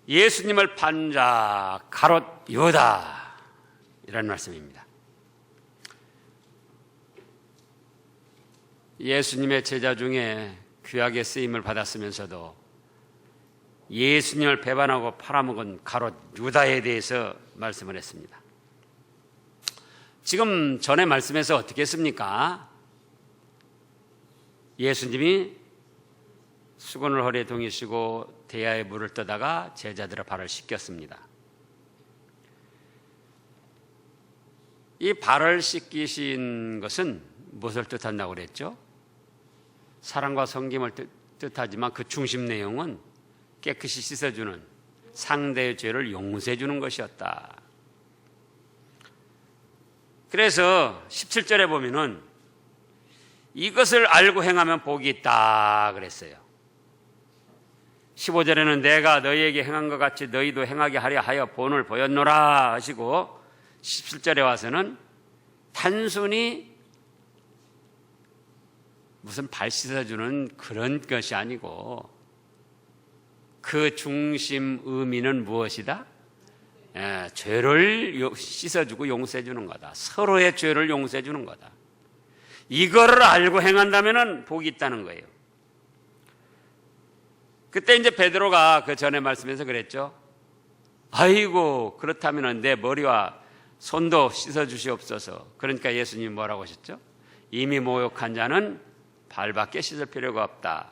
예수님을 판 자 가롯 유다, 이런 말씀입니다. 예수님의 제자 중에 귀하게 쓰임을 받았으면서도 예수님을 배반하고 팔아먹은 가롯 유다에 대해서 말씀을 했습니다. 지금 전에 말씀에서 어떻게 했습니까? 예수님이 수건을 허리에 동이시고 대야에 물을 떠다가 제자들의 발을 씻겼습니다. 이 발을 씻기신 것은 무엇을 뜻한다고 그랬죠? 사랑과 섬김을 뜻하지만 그 중심 내용은 깨끗이 씻어주는, 상대의 죄를 용서해 주는 것이었다. 그래서 17절에 보면은 이것을 알고 행하면 복이 있다 그랬어요. 15절에는 내가 너희에게 행한 것 같이 너희도 행하게 하려 하여 본을 보였노라 하시고, 17절에 와서는 단순히 무슨 발 씻어주는 그런 것이 아니고 그 중심 의미는 무엇이다? 죄를 씻어주고 용서해주는 거다. 서로의 죄를 용서해주는 거다. 이거를 알고 행한다면 복이 있다는 거예요. 그때 이제 베드로가 그 전에 말씀에서 그랬죠. 아이고, 그렇다면 내 머리와 손도 씻어주시옵소서. 그러니까 예수님이 뭐라고 하셨죠? 이미 모욕한 자는 발밖에 씻을 필요가 없다.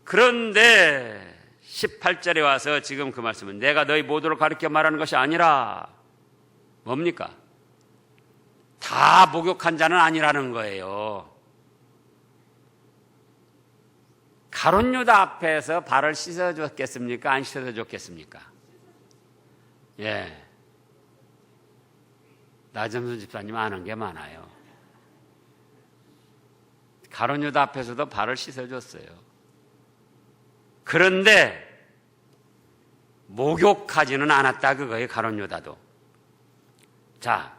그런데 18절에 와서 지금 그 말씀은 내가 너희 모두를 가르쳐 말하는 것이 아니라 뭡니까? 다 목욕한 자는 아니라는 거예요. 가룟 유다 앞에서 발을 씻어줬겠습니까? 안 씻어줬겠습니까? 예. 나점수 집사님 아는 게 많아요. 가룟 유다 앞에서도 발을 씻어줬어요. 그런데 목욕하지는 않았다 그거예요. 가룟 유다도. 자,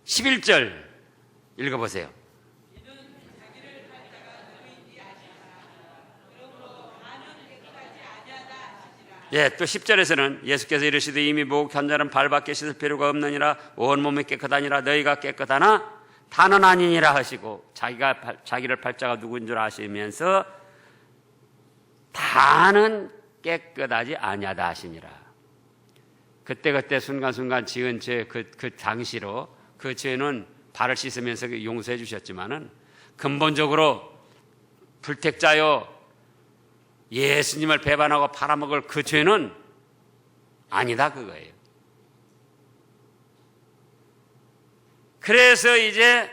11절 읽어보세요. 예, 또 10절에서는 예수께서 이르시되 이미 목욕한 자는 발밖에 씻을 필요가 없느니라 온몸이 깨끗하니라 너희가 깨끗하나 다는 아니니라 하시고, 자기를 팔자가 누구인 줄 아시면서 다는 깨끗하지 아니하다 하시니라. 그때 순간순간 지은 죄 그 당시로 그 죄는 발을 씻으면서 용서해 주셨지만은 근본적으로 불택자요 예수님을 배반하고 팔아먹을 그 죄는 아니다 그거예요. 그래서 이제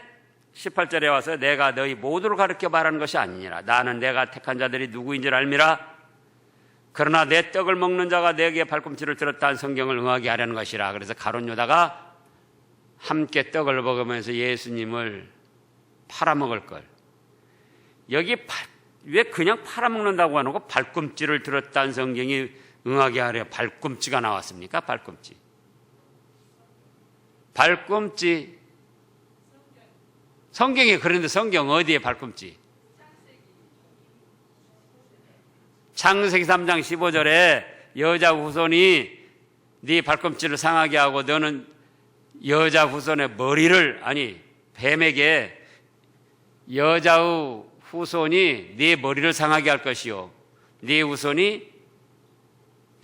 18절에 와서 내가 너희 모두를 가르쳐 말하는 것이 아니니라. 나는 내가 택한 자들이 누구인 줄 알미라. 그러나 내 떡을 먹는 자가 내게 발꿈치를 들었다는 성경을 응하게 하려는 것이라. 그래서 가룟 유다가 함께 떡을 먹으면서 예수님을 팔아먹을 걸. 여기 왜 그냥 팔아먹는다고 하는 거 발꿈치를 들었다는 성경이 응하게 하려 발꿈치가 나왔습니까? 발꿈치. 성경에 그런데 성경 어디에 발꿈치? 창세기 3장 15절에 여자 후손이 네 발꿈치를 상하게 하고 너는 여자 후손의 머리를, 아니 뱀에게 여자의 후손이 네 머리를 상하게 할 것이요 네 후손이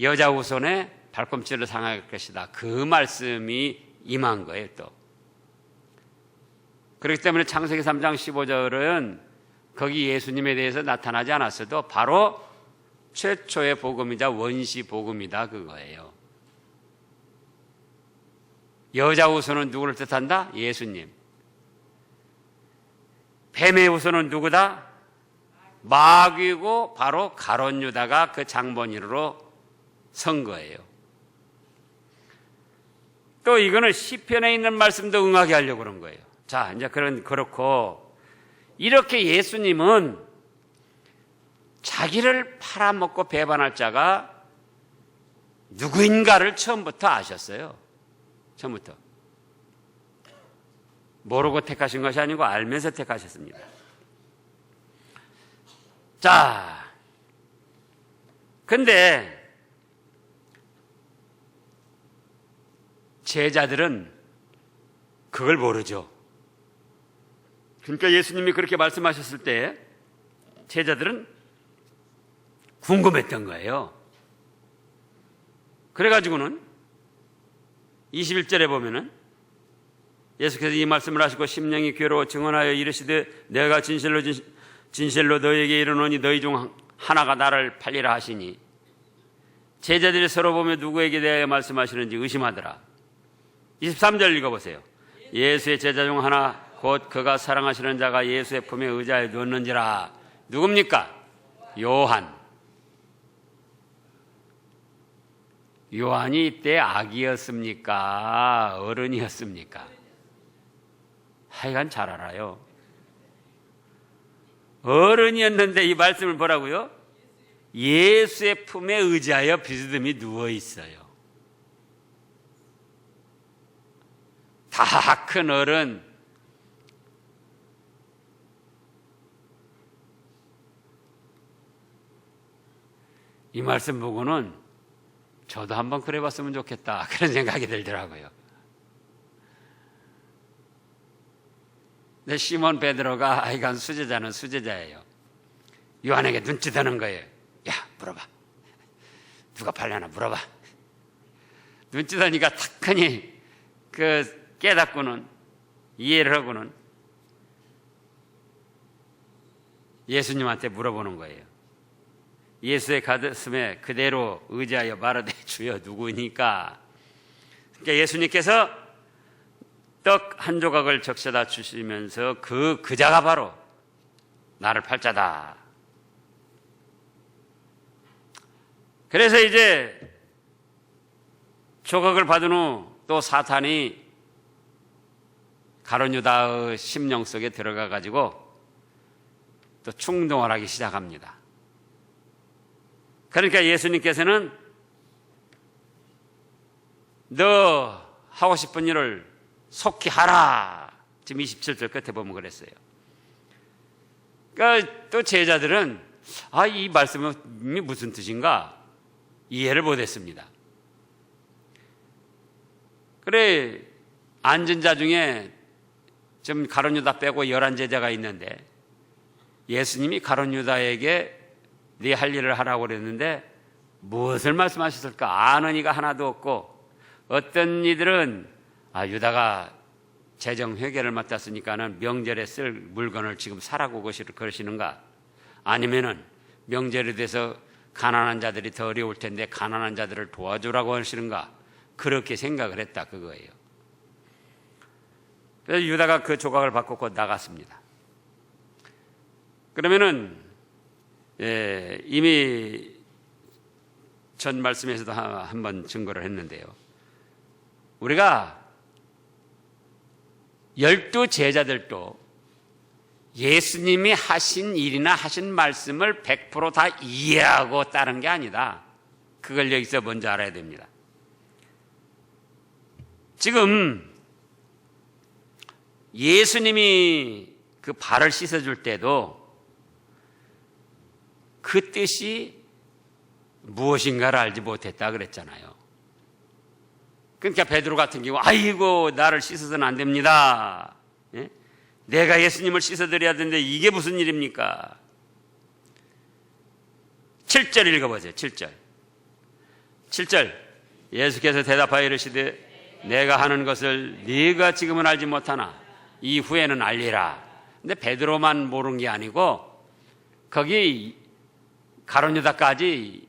여자 후손의 발꿈치를 상하게 할 것이다. 그 말씀이 임한 거예요. 또 그렇기 때문에 창세기 3장 15절은 거기 예수님에 대해서 나타나지 않았어도 바로 최초의 복음이자 원시 복음이다 그거예요. 여자 후손은 누구를 뜻한다? 예수님. 뱀의 후손은 누구다? 마귀고 바로 가룟 유다가 그 장본인으로 선 거예요. 또 이거는 시편에 있는 말씀도 응하게 하려고 그런 거예요. 자, 이제 그렇고 이렇게 예수님은 자기를 팔아먹고 배반할 자가 누구인가를 처음부터 아셨어요. 처음부터. 모르고 택하신 것이 아니고 알면서 택하셨습니다. 자, 근데 제자들은 그걸 모르죠. 그러니까 예수님이 그렇게 말씀하셨을 때 제자들은 궁금했던 거예요. 그래가지고는 21절에 보면은 예수께서 이 말씀을 하시고 심령이 괴로워 증언하여 이르시되 내가 진실로 너희에게 이르노니 너희 중 하나가 나를 팔리라 하시니 제자들이 서로 보며 누구에게 대하여 말씀하시는지 의심하더라. 23절 읽어보세요. 예수의 제자 중 하나 곧 그가 사랑하시는 자가 예수의 품에 의자에 누웠는지라. 누굽니까? 요한. 요한이 이때 아기였습니까? 어른이었습니까? 하여간 잘 알아요. 어른이었는데 이 말씀을 보라고요? 예수의 품에 의지하여 비스듬히 누워 있어요. 다 큰 어른. 이 말씀 보고는 저도 한번 그래 봤으면 좋겠다 그런 생각이 들더라고요. 근데 시몬 베드로가 이건 수제자는 수제자예요. 요한에게 눈치드는 거예요. 야, 물어봐. 누가 팔려나 물어봐. 눈치더니까 탁하니 깨닫고는 이해를 하고는 예수님한테 물어보는 거예요. 예수의 가슴에 그대로 의지하여 말하되 주여 누구니까? 그러니까 예수님께서 떡 한 조각을 적셔다 주시면서 그 자가 바로 나를 팔 자다. 그래서 이제 조각을 받은 후 또 사탄이 가룟 유다의 심령 속에 들어가 가지고 또 충동을 하기 시작합니다. 그러니까 예수님께서는 너 하고 싶은 일을 속히 하라. 지금 27절 끝에 보면 그랬어요. 그러니까 또 제자들은 이 말씀이 무슨 뜻인가 이해를 못했습니다. 그래, 앉은 자 중에 지금 가룟 유다 빼고 11제자가 있는데 예수님이 가룟 유다에게 네 할 일을 하라고 그랬는데 무엇을 말씀하셨을까? 아는 이가 하나도 없고 어떤 이들은 유다가 재정 회개를 맡았으니까는 명절에 쓸 물건을 지금 사라고 그러시는가? 아니면은 명절에 대해서 가난한 자들이 더 어려울 텐데 가난한 자들을 도와주라고 하시는가? 그렇게 생각을 했다 그거예요. 그래서 유다가 그 조각을 받고 곧 나갔습니다. 그러면은 이미 전 말씀에서도 한번 증거를 했는데요. 우리가 12 제자들도 예수님이 하신 일이나 하신 말씀을 100% 다 이해하고 따른 게 아니다. 그걸 여기서 먼저 알아야 됩니다. 지금 예수님이 그 발을 씻어줄 때도 그 뜻이 무엇인가를 알지 못했다 그랬잖아요. 그러니까 베드로 같은 경우 아이고 나를 씻어서는 안 됩니다. 예? 내가 예수님을 씻어드려야 되는데 이게 무슨 일입니까? 7절 읽어보세요. 7절 예수께서 대답하여 이르시되 내가 하는 것을 네가 지금은 알지 못하나 이후에는 알리라. 근데 베드로만 모르는 게 아니고 거기 가룟 유다까지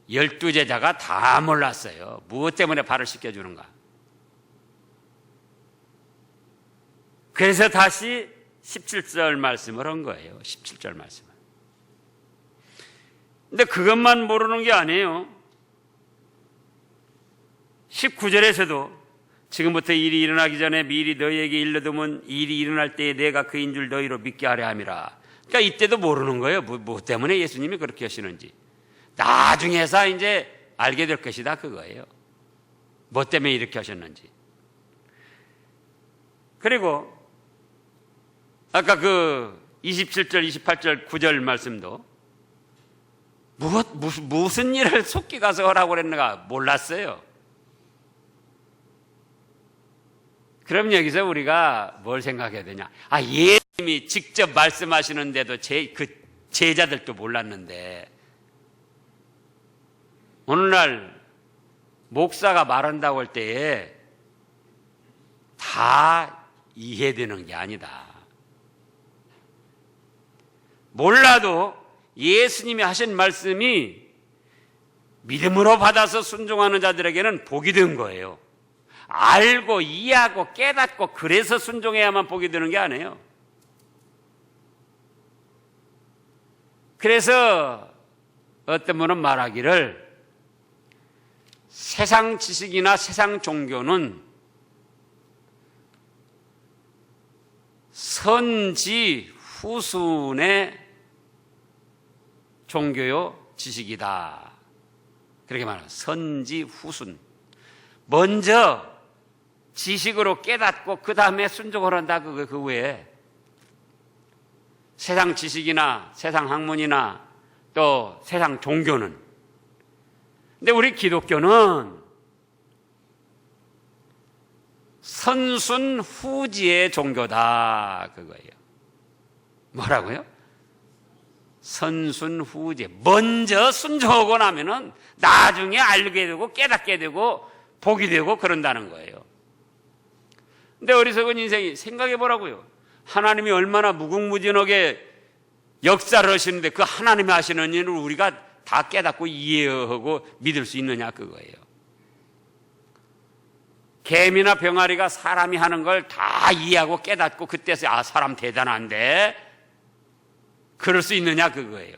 12제자가 다 몰랐어요. 무엇 때문에 발을 씻겨주는가. 그래서 다시 17절 말씀을 한 거예요. 17절 말씀을. 근데 그것만 모르는 게 아니에요. 19절에서도 지금부터 일이 일어나기 전에 미리 너희에게 일러두면 일이 일어날 때에 내가 그인 줄 너희로 믿게 하려 함이라. 그러니까 이때도 모르는 거예요. 뭐 때문에 예수님이 그렇게 하시는지. 나중에서 이제 알게 될 것이다 그거예요. 뭐 때문에 이렇게 하셨는지. 그리고 아까 27절, 28절, 9절 말씀도 무슨 일을 속기 가서 하라고 그랬는가 몰랐어요. 그럼 여기서 우리가 뭘 생각해야 되냐? 예수님이 직접 말씀하시는데도 그 제자들도 몰랐는데 오늘날 목사가 말한다고 할 때에 다 이해되는 게 아니다. 몰라도 예수님이 하신 말씀이 믿음으로 받아서 순종하는 자들에게는 복이 된 거예요. 알고 이해하고 깨닫고 그래서 순종해야만 복이 되는 게 아니에요. 그래서 어떤 분은 말하기를 세상 지식이나 세상 종교는 선지 후순의 종교요 지식이다. 그렇게 말해요. 선지 후순. 먼저 지식으로 깨닫고 그 다음에 순종을 한다. 그 외에 세상 지식이나 세상 학문이나 또 세상 종교는. 근데 우리 기독교는 선순 후지의 종교다. 그거예요. 뭐라고요? 선순 후지. 먼저 순종하고 나면은 나중에 알게 되고 깨닫게 되고 복이 되고 그런다는 거예요. 근데 어리석은 인생이 생각해 보라고요. 하나님이 얼마나 무궁무진하게 역사를 하시는데 그 하나님이 하시는 일을 우리가 다 깨닫고 이해하고 믿을 수 있느냐 그거예요. 개미나 병아리가 사람이 하는 걸 다 이해하고 깨닫고 그때서 사람 대단한데 그럴 수 있느냐 그거예요.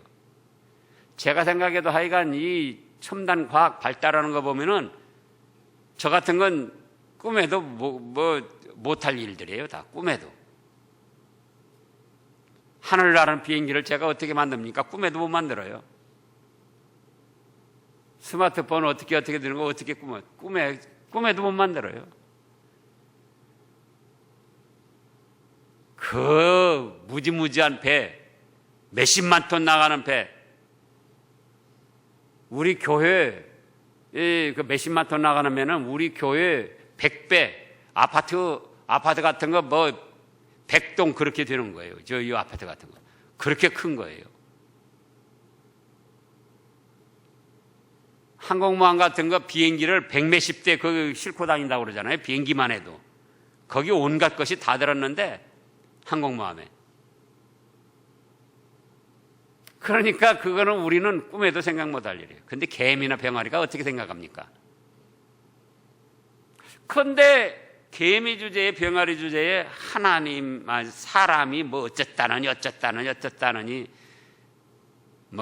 제가 생각해도 하여간 이 첨단 과학 발달하는 거 보면은 저 같은 건 꿈에도 못할 일들이에요. 다 꿈에도. 하늘 나는 비행기를 제가 어떻게 만듭니까? 꿈에도 못 만들어요. 스마트폰 어떻게 되는 거 어떻게 꿈에도 못 만들어요. 그 무지무지한 배, 몇십만 톤 나가는 배, 우리 교회 그 몇십만 톤 나가는 배는 우리 교회 100배 아파트 같은 거 100동 그렇게 되는 거예요. 이 아파트 같은 거 그렇게 큰 거예요. 항공모함 같은 거 비행기를 100몇십 대 싣고 다닌다고 그러잖아요. 비행기만 해도 거기 온갖 것이 다 들었는데 항공모함에. 그러니까 그거는 우리는 꿈에도 생각 못할 일이에요. 근데 개미나 병아리가 어떻게 생각합니까? 그런데 개미 주제에 병아리 주제에 하나님, 사람이 어쨌다느니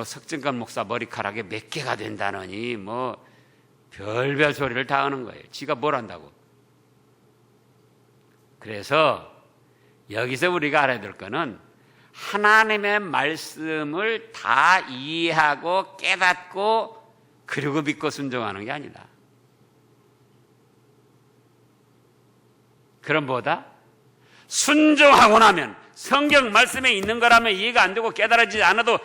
석진관 목사 머리카락에 몇 개가 된다느니 별별 소리를 다 하는 거예요. 지가 뭘 한다고. 그래서 여기서 우리가 알아야 될 거는 하나님의 말씀을 다 이해하고 깨닫고 그리고 믿고 순종하는 게 아니다. 그럼보다 순종하고 나면 성경 말씀에 있는 거라면 이해가 안 되고 깨달아지지 않아도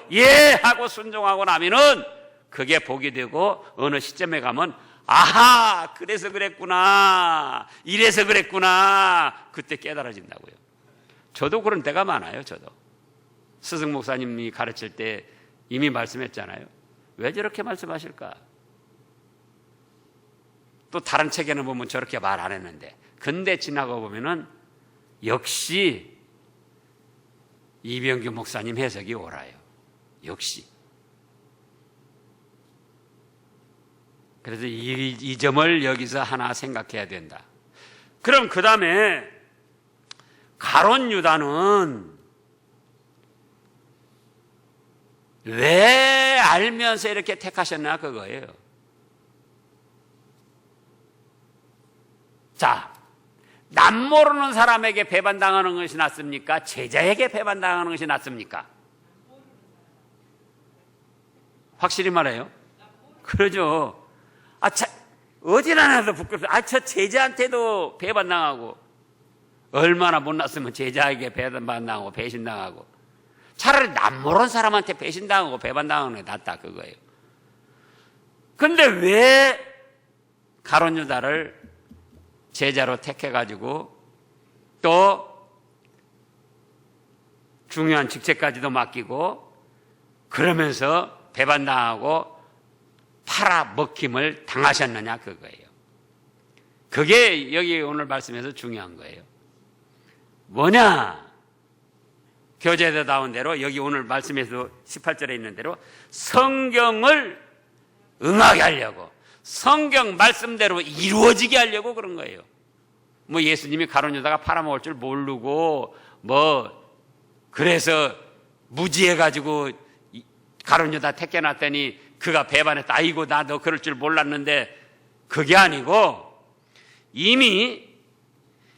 하고 순종하고 나면은 그게 복이 되고 어느 시점에 가면 아하 그래서 그랬구나 이래서 그랬구나 그때 깨달아진다고요. 저도 그런 때가 많아요. 저도 스승 목사님이 가르칠 때 이미 말씀했잖아요. 왜 저렇게 말씀하실까? 또 다른 책에는 보면 저렇게 말 안 했는데 근데 지나가 보면은 역시 이병규 목사님 해석이 옳아요. 역시. 그래서 이 점을 여기서 하나 생각해야 된다. 그럼 그 다음에 가룟 유다는 왜 알면서 이렇게 택하셨나 그거예요. 자, 남 모르는 사람에게 배반당하는 것이 낫습니까? 제자에게 배반당하는 것이 낫습니까? 확실히 말해요. 그러죠. 어디나 나도 부끄럽다. 저 제자한테도 배반당하고 얼마나 못났으면 제자에게 배반당하고 배신당하고 차라리 남모르는 사람한테 배신당하고 배반당하는 게 낫다 그거예요. 근데 왜 가룟 유다를 제자로 택해가지고 또 중요한 직책까지도 맡기고 그러면서 배반당하고 팔아먹힘을 당하셨느냐 그거예요. 그게 여기 오늘 말씀에서 중요한 거예요. 뭐냐? 교재에서 나온 대로 여기 오늘 말씀에서 18절에 있는 대로 성경을 응하게 하려고 성경 말씀대로 이루어지게 하려고 그런 거예요. 뭐 예수님이 가룟 유다가 팔아먹을 줄 모르고 뭐 그래서 무지해가지고 가룟 유다 택해놨더니 그가 배반했다. 아이고 나 너 그럴 줄 몰랐는데 그게 아니고 이미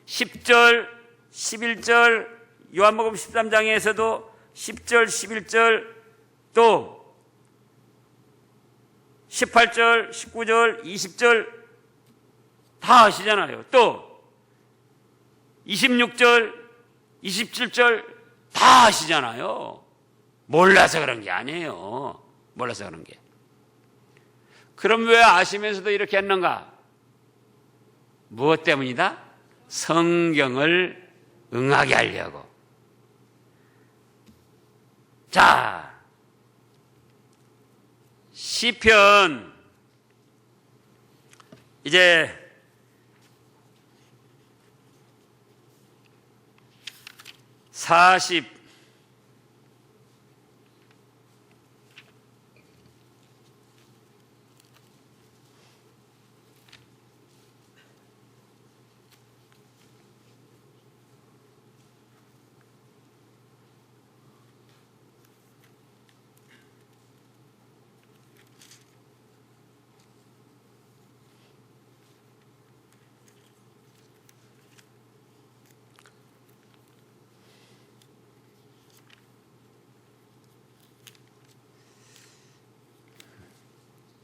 10절 11절 요한복음 13장에서도 10절 11절 또 18절 19절 20절 다 아시잖아요. 또 26절 27절 다 아시잖아요. 몰라서 그런 게 아니에요. 몰라서 그런 게. 그럼 왜 아시면서도 이렇게 했는가? 무엇 때문이다? 성경을 응하게 하려고. 자, 시편 이제 40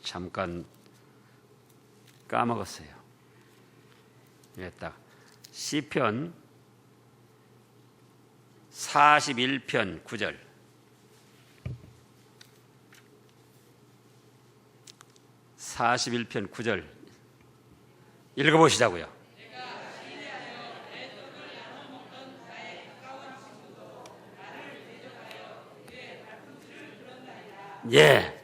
잠깐 까먹었어요. 딱 시편 41편 9절. 읽어보시자고요. 예.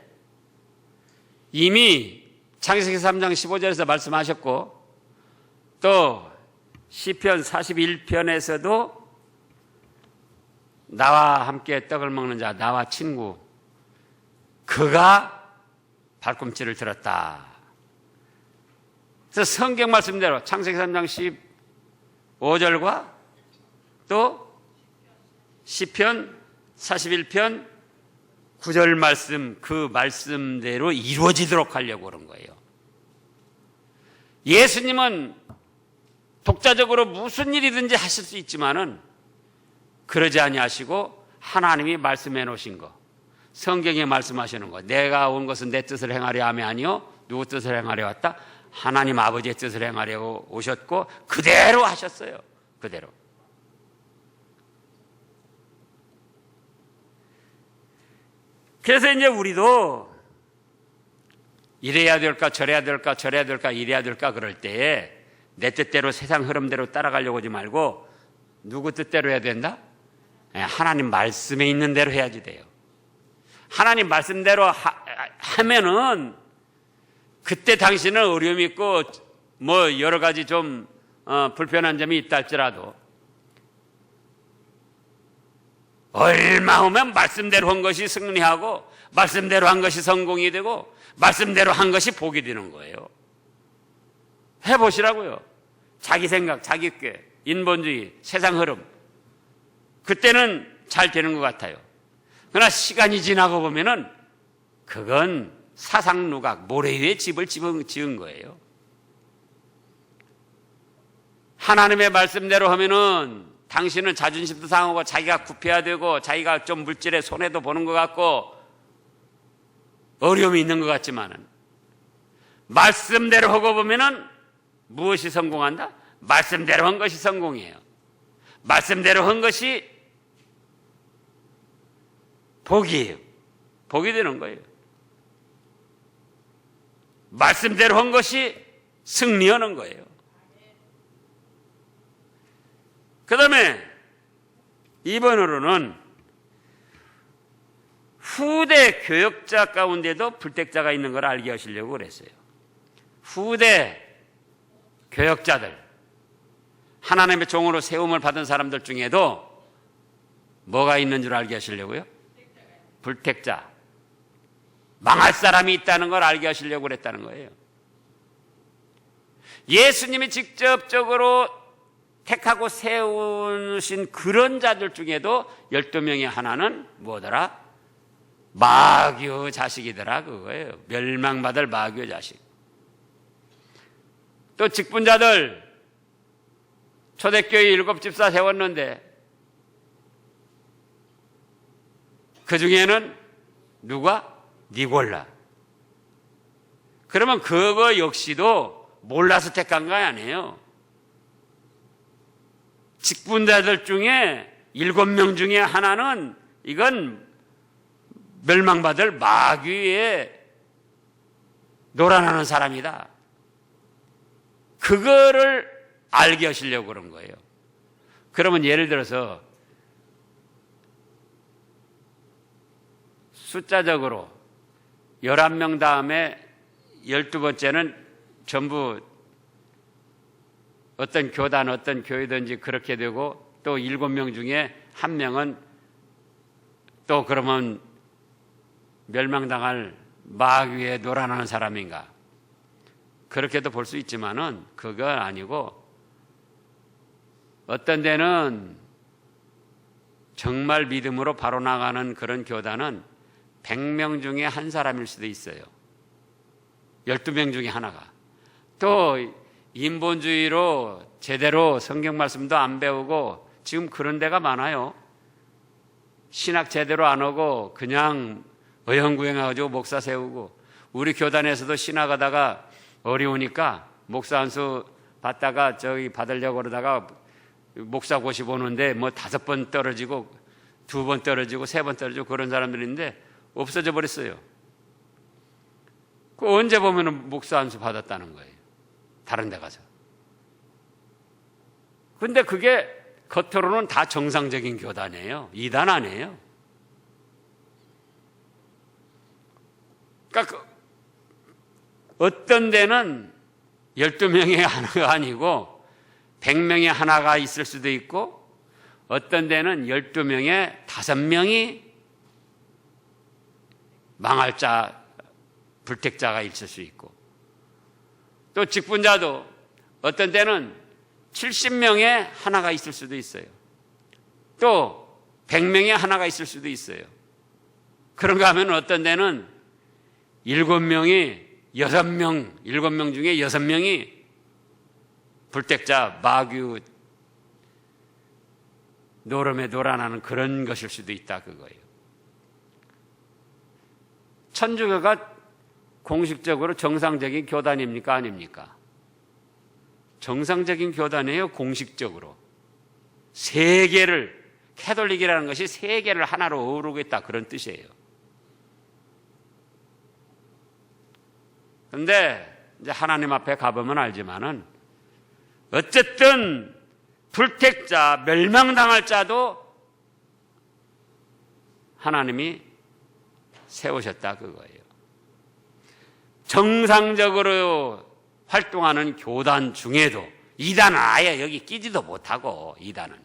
이미 창세기 3장 15절에서 말씀하셨고 또 시편 41편에서도 나와 함께 떡을 먹는 자, 나와 친구, 그가 발꿈치를 들었다. 그래서 성경 말씀대로 창세기 3장 15절과 또 시편 41편 9절 말씀, 그 말씀대로 이루어지도록 하려고 그런 거예요. 예수님은 독자적으로 무슨 일이든지 하실 수 있지만은 그러지 아니하시고 하나님이 말씀해 놓으신 거, 성경에 말씀하시는 거, 내가 온 것은 내 뜻을 행하려 함이 아니요 누구 뜻을 행하려 왔다? 하나님 아버지의 뜻을 행하려고 오셨고 그대로 하셨어요. 그대로. 그래서 이제 우리도 이래야 될까 저래야 될까 저래야 될까 이래야 될까 그럴 때에 내 뜻대로 세상 흐름대로 따라가려고 하지 말고 누구 뜻대로 해야 된다? 하나님 말씀에 있는 대로 해야지 돼요. 하나님 말씀대로 하면은 그때 당신은 어려움이 있고 뭐 여러 가지 좀 불편한 점이 있다 할지라도 얼마 후면 말씀대로 한 것이 승리하고 말씀대로 한 것이 성공이 되고 말씀대로 한 것이 복이 되는 거예요. 해보시라고요. 자기 생각, 자기 꾀, 인본주의, 세상 흐름 그때는 잘 되는 것 같아요. 그러나 시간이 지나고 보면은 그건 사상누각, 모래 위에 집을 지은 거예요. 하나님의 말씀대로 하면은 당신은 자존심도 상하고 자기가 굽혀야 되고 자기가 좀 물질에 손해도 보는 것 같고 어려움이 있는 것 같지만은 말씀대로 하고 보면은 무엇이 성공한다? 말씀대로 한 것이 성공이에요. 말씀대로 한 것이 복이에요. 복이 되는 거예요. 말씀대로 한 것이 승리하는 거예요. 그 다음에 2번으로는 후대 교역자 가운데도 불택자가 있는 걸 알게 하시려고 그랬어요. 후대 교역자들, 하나님의 종으로 세움을 받은 사람들 중에도 뭐가 있는 줄 알게 하시려고요? 불택자, 망할 사람이 있다는 걸 알게 하시려고 그랬다는 거예요. 예수님이 직접적으로 택하고 세우신 그런 자들 중에도 12명의 하나는 뭐더라? 마귀의 자식이더라 그거예요. 멸망받을 마귀의 자식. 또 직분자들, 초대교회 7집사 세웠는데 그 중에는 누가? 니골라. 그러면 그거 역시도 몰라서 택한 거 아니에요. 직분자들 중에 7명 중에 하나는 이건 멸망받을 마귀에 놀아나는 사람이다. 그거를 알게 하시려고 그런 거예요. 그러면 예를 들어서 숫자적으로 11명 다음에 12번째는 전부 어떤 교단, 어떤 교회든지 그렇게 되고 또 7명 중에 1명은 또 그러면 멸망당할 마귀에 놀아나는 사람인가? 그렇게도 볼 수 있지만은 그건 아니고 어떤 데는 정말 믿음으로 바로 나가는 그런 교단은 100명 중에 한 사람일 수도 있어요. 12명 중에 하나가. 또 인본주의로 제대로 성경 말씀도 안 배우고 지금 그런 데가 많아요. 신학 제대로 안 하고 그냥 어영구행해가지고 목사 세우고, 우리 교단에서도 신학하다가 어려우니까 목사 안수 받다가 저기 받으려고 그러다가 목사 고시 보는데 뭐 5번 떨어지고 2번 떨어지고 3번 떨어지고 그런 사람들인데 없어져 버렸어요. 그 언제 보면은 목사 안수 받았다는 거예요. 다른 데 가서. 근데 그게 겉으로는 다 정상적인 교단이에요. 이단 아니에요. 그러니까 어떤 데는 12명의 하나가 아니고 100명의 하나가 있을 수도 있고, 어떤 데는 12명의 5명이 망할 자, 불택자가 있을 수 있고, 또 직분자도 어떤 때는 70명의 하나가 있을 수도 있어요. 또 100명의 하나가 있을 수도 있어요. 그런가 하면 어떤 데는 7명이 7명 중에 6명이 불택자, 마귀 노름에 놀아나는 그런 것일 수도 있다 그거예요. 천주교가 공식적으로 정상적인 교단입니까? 아닙니까? 정상적인 교단이에요. 공식적으로. 세계를, 캐톨릭이라는 것이 세계를 하나로 어우르겠다 그런 뜻이에요. 그런데 이제 하나님 앞에 가보면 알지만은 어쨌든 불택자, 멸망당할 자도 하나님이 세우셨다 그거예요. 정상적으로 활동하는 교단 중에도, 이단은 아예 여기 끼지도 못하고, 이단은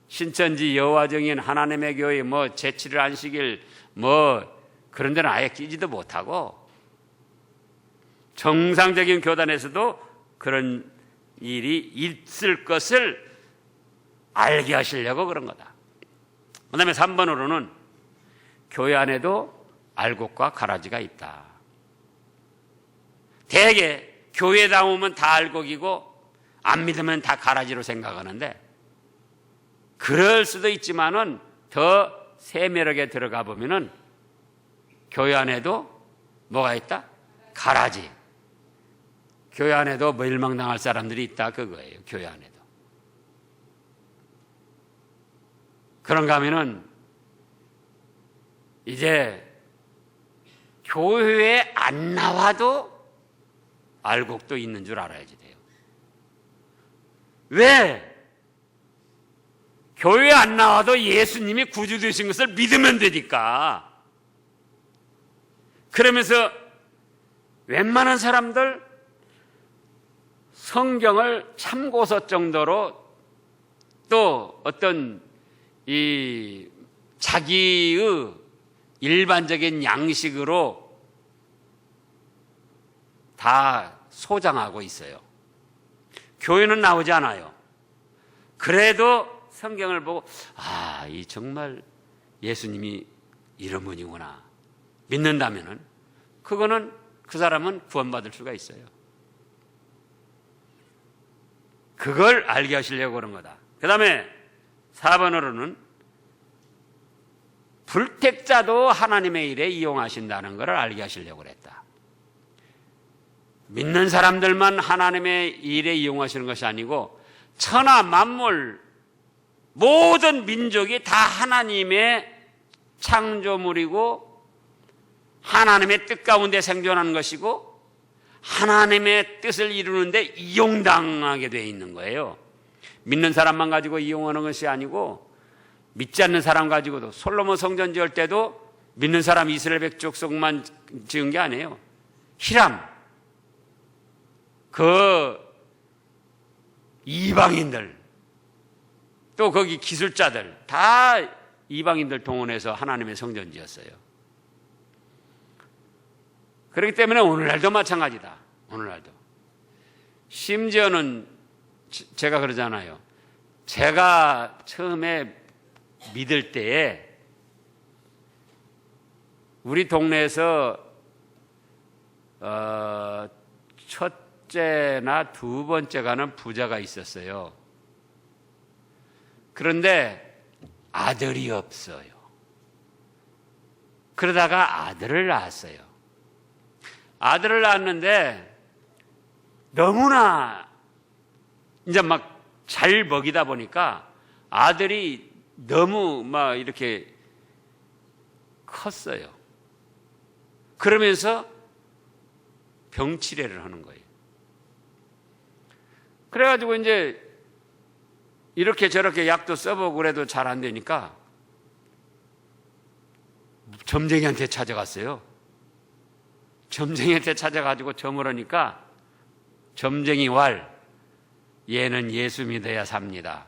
신천지, 여화정인, 하나님의 교회, 뭐 제7일 안식일 뭐 그런 데는 아예 끼지도 못하고, 정상적인 교단에서도 그런 일이 있을 것을 알게 하시려고 그런 거다. 그 다음에 3번으로는 교회 안에도 알곡과 가라지가 있다. 대개 교회 나오면 다 알곡이고 안 믿으면 다 가라지로 생각하는데, 그럴 수도 있지만은 더 세밀하게 들어가 보면은 교회 안에도 뭐가 있다? 가라지. 교회 안에도 멸망당할 사람들이 있다 그거예요. 교회 안에도. 그런가 하면은 이제 교회에 안 나와도 알곡도 있는 줄 알아야지 돼요. 왜? 교회에 안 나와도 예수님이 구주 되신 것을 믿으면 되니까. 그러면서 웬만한 사람들 성경을 참고서 정도로 또 어떤 이 자기의 일반적인 양식으로 다 소장하고 있어요. 교회는 나오지 않아요. 그래도 성경을 보고 이 정말 예수님이 이런 분이구나 믿는다면은 그거는 그 사람은 구원받을 수가 있어요. 그걸 알게 하시려고 그런 거다. 그 다음에 4번으로는 불택자도 하나님의 일에 이용하신다는 것을 알게 하시려고 그랬다. 믿는 사람들만 하나님의 일에 이용하시는 것이 아니고 천하 만물 모든 민족이 다 하나님의 창조물이고 하나님의 뜻 가운데 생존하는 것이고 하나님의 뜻을 이루는데 이용당하게 되어 있는 거예요. 믿는 사람만 가지고 이용하는 것이 아니고 믿지 않는 사람 가지고도 솔로몬 성전 지을 때도 믿는 사람 이스라엘 백족속만 지은 게 아니에요. 히람 그 이방인들 또 거기 기술자들 다 이방인들 동원해서 하나님의 성전 지었어요. 그렇기 때문에 오늘날도 마찬가지다. 오늘날도. 심지어는 제가 그러잖아요. 제가 처음에 믿을 때에 우리 동네에서 첫째나 두 번째 가는 부자가 있었어요. 그런데 아들이 없어요. 그러다가 아들을 낳았어요. 아들을 낳았는데 너무나 이제 막 잘 먹이다 보니까 아들이 너무 막 이렇게 컸어요. 그러면서 병치레를 하는 거예요. 그래가지고 이제 이렇게 저렇게 약도 써보고 그래도 잘 안 되니까 점쟁이한테 찾아갔어요. 점쟁이한테 찾아가지고 점을 하니까 점쟁이 왈 얘는 예수 믿어야 삽니다.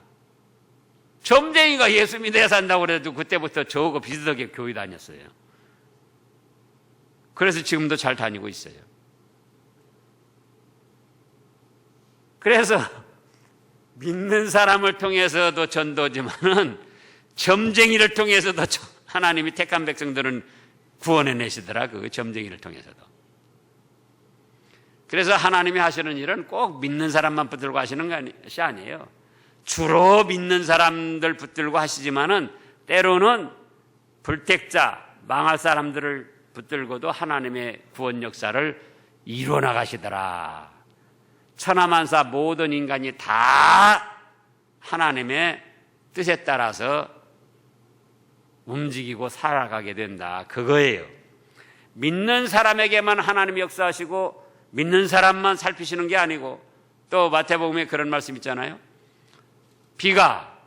점쟁이가 예수 믿어야 산다고 그래도 그때부터 저하고 비슷하게 교회 다녔어요. 그래서 지금도 잘 다니고 있어요. 그래서 믿는 사람을 통해서도 전도지만은 점쟁이를 통해서도 하나님이 택한 백성들은 구원해내시더라. 그 점쟁이를 통해서도. 그래서 하나님이 하시는 일은 꼭 믿는 사람만 붙들고 하시는 것이 아니에요. 주로 믿는 사람들 붙들고 하시지만은 때로는 불택자, 망할 사람들을 붙들고도 하나님의 구원 역사를 이루어 나가시더라. 천하만사 모든 인간이 다 하나님의 뜻에 따라서 움직이고 살아가게 된다. 그거예요. 믿는 사람에게만 하나님이 역사하시고 믿는 사람만 살피시는 게 아니고 또 마태복음에 그런 말씀 있잖아요. 비가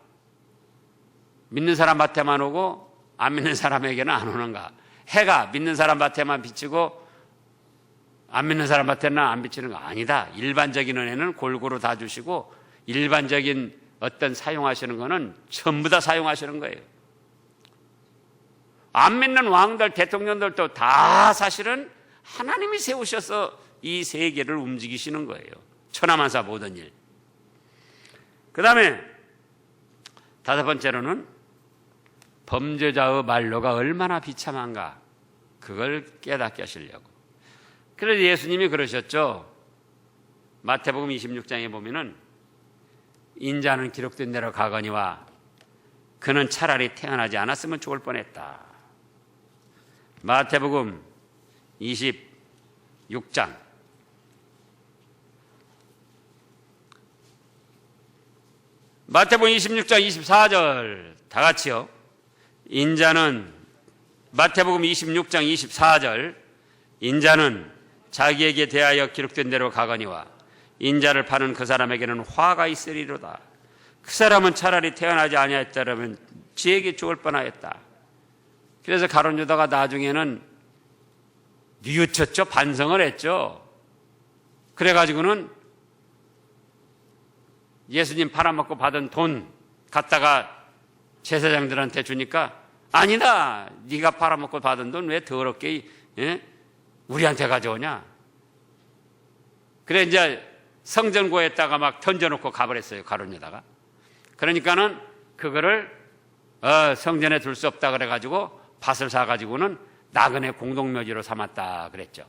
믿는 사람 밭에만 오고 안 믿는 사람에게는 안 오는가. 해가 믿는 사람 밭에만 비치고 안 믿는 사람 밭에는 안 비치는 거 아니다. 일반적인 은혜는 골고루 다 주시고 일반적인 어떤 사용하시는 거는 전부 다 사용하시는 거예요. 안 믿는 왕들, 대통령들도 다 사실은 하나님이 세우셔서 이 세계를 움직이시는 거예요. 천하만사 모든 일. 그 다음에 5번째로는 범죄자의 말로가 얼마나 비참한가 그걸 깨닫게 하시려고. 그래서 예수님이 그러셨죠. 마태복음 26장에 보면은 인자는 기록된 대로 가거니와 그는 차라리 태어나지 않았으면 죽을 뻔했다. 마태복음 26장 마태복음 26장 24절 다 같이요. 인자는 마태복음 26장 24절 인자는 자기에게 대하여 기록된 대로 가거니와 인자를 파는 그 사람에게는 화가 있으리로다. 그 사람은 차라리 태어나지 아니하였다면 지에게 죽을 뻔하였다. 그래서 가룟 유다가 나중에는 뉘우쳤죠. 반성을 했죠. 그래가지고는 예수님 팔아먹고 받은 돈 갖다가 제사장들한테 주니까 아니다. 네가 팔아먹고 받은 돈 왜 더럽게 우리한테 가져오냐. 그래 이제 성전고에다가 막 던져놓고 가버렸어요. 가룟 유다가. 그러니까는 그거를 성전에 둘 수 없다 그래가지고 밭을 사가지고는 나그네 공동묘지로 삼았다 그랬죠.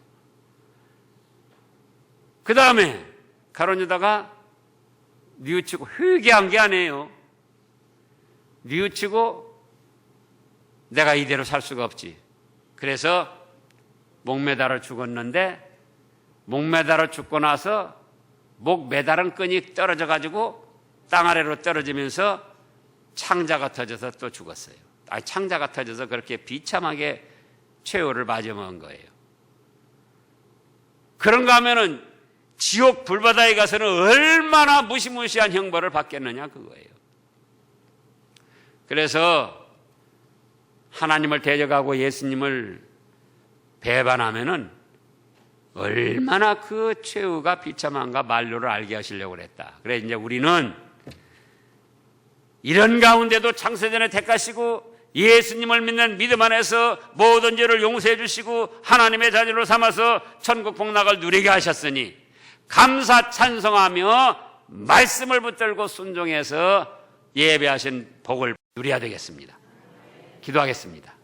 그 다음에 가룟 유다가 뉘우치고 회개한 게 아니에요. 뉘우치고 내가 이대로 살 수가 없지. 그래서 목매달아 죽었는데 목매달아 죽고 나서 목 매달은 끈이 떨어져 가지고 땅 아래로 떨어지면서 창자가 터져서 또 죽었어요. 창자가 터져서 그렇게 비참하게 최후를 맞이먹은 거예요. 그런가 하면은 지옥 불바다에 가서는 얼마나 무시무시한 형벌을 받겠느냐 그거예요. 그래서 하나님을 대적하고 예수님을 배반하면은 얼마나 그 최후가 비참한가 만료를 알게 하시려고 그랬다. 그래 이제 우리는 이런 가운데도 창세전에 택하시고 예수님을 믿는 믿음 안에서 모든 죄를 용서해 주시고 하나님의 자녀로 삼아서 천국 복락을 누리게 하셨으니 감사 찬송하며 말씀을 붙들고 순종해서 예배하신 복을 누려야 되겠습니다. 기도하겠습니다.